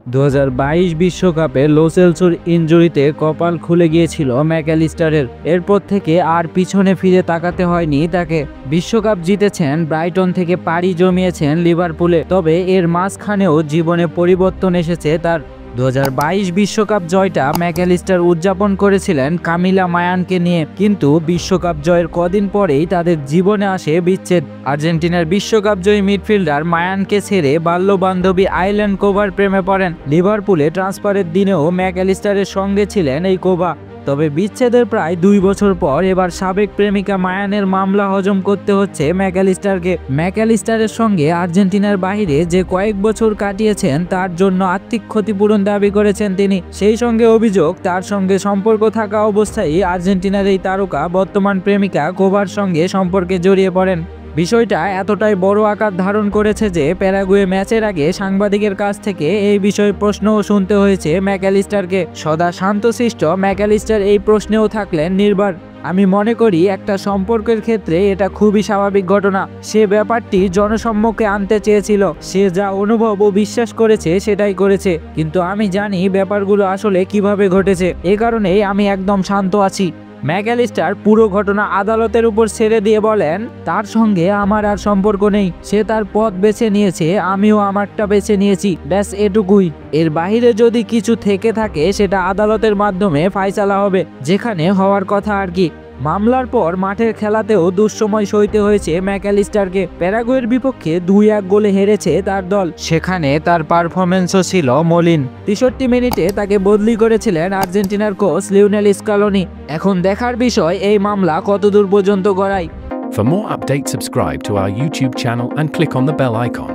2022 বিশ্বকাপে লো সেলসোর ইনজুরিতে কপাল খুলে গিয়েছিল ম্যাকঅ্যালিস্টারের। এরপর থেকে আর পিছনে ফিরে তাকাতে হয়নি তাকে। বিশ্বকাপ জিতেছেন, ব্রাইটন থেকে পাড়ি জমিয়েছেন লিভারপুলে, তবে এর মাঝখানেও জীবনে পরিবর্তন এসেছে তার। 2022 বিশ্বকাপ জয়টা ম্যাকঅ্যালিস্টার উদযাপন করেছিলেন কামিলা মায়ানকে নিয়ে, কিন্তু বিশ্বকাপ জয়ের কদিন পরেই তাদের জীবনে আসে বিচ্ছেদ। আর্জেন্টিনার বিশ্বকাপ জয়ী মিডফিল্ডার মায়ানকে ছেড়ে বাল্যবান্ধবী আইল্যান্ড কোভার প্রেমে পড়েন। লিভারপুলে ট্রান্সফারের দিনেও ম্যাকঅ্যালিস্টারের সঙ্গে ছিলেন এই কোভা। তবে বিচ্ছেদের প্রায় 2 বছর পর এবার সাবেক প্রেমিকা মায়ানের মামলা হজম করতে হচ্ছে ম্যাকঅ্যালিস্টারকে। ম্যাকঅ্যালিস্টারের সঙ্গে আর্জেন্টিনার বাইরে যে কয়েক বছর কাটিয়েছেন তার জন্য আর্থিক ক্ষতিপূরণ দাবি করেছেন তিনি। সেই সঙ্গে অভিযোগ, তার সঙ্গে সম্পর্ক থাকা অবস্থায় আর্জেন্টিনার এই তারকা বর্তমান প্রেমিকা কোভার সঙ্গে সম্পর্কে জড়িয়ে পড়েন। বিষয়টা এতটাই বড় আকার ধারণ করেছে যে প্যারাগুয়ে ম্যাচের আগে সাংবাদিকের কাছ থেকে এই বিষয়ে প্রশ্নও শুনতে হয়েছে ম্যাকঅ্যালিস্টারকে। সদা শান্তশিষ্ট ম্যাকঅ্যালিস্টার এই প্রশ্নেও থাকলেন নির্ভর। আমি মনে করি একটা সম্পর্কের ক্ষেত্রে এটা খুবই স্বাভাবিক ঘটনা। সে ব্যাপারটি জনসম্মুখে আনতে চেয়েছিল, সে যা অনুভব ও বিশ্বাস করেছে সেটাই করেছে, কিন্তু আমি জানি ব্যাপারগুলো আসলে কিভাবে ঘটেছে, এ কারণেই আমি একদম শান্ত আছি। ম্যাকঅ্যালিস্টার পুরো ঘটনা আদালতের উপর ছেড়ে দিয়ে বলেন, তার সঙ্গে আমার আর সম্পর্ক নেই, সে তার পথ বেছে নিয়েছে, আমিও আমারটা বেছে নিয়েছি, ব্যাস এটুকুই। এর বাইরে যদি কিছু থেকে থাকে সেটা আদালতের মাধ্যমে ফায়সালা হবে, যেখানে হওয়ার কথা আর কি। মামলার পর মাঠের খেলাতেও দুঃসময় সইতে হয়েছে ম্যাকঅ্যালিস্টারকে। প্যারাগুয়ের বিপক্ষে 2-1 গোলে হেরেছে তার দল, সেখানে তার পারফরমেন্সও ছিল মলিন। 63 মিনিটে তাকে বদলি করেছিলেন আর্জেন্টিনার কোচ লিওনেল স্কালোনি। এখন দেখার বিষয় এই মামলা কতদূর পর্যন্ত গড়ায়। For more updates, subscribe to our YouTube channel and click on the bell icon.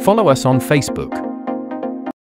Follow us on Facebook.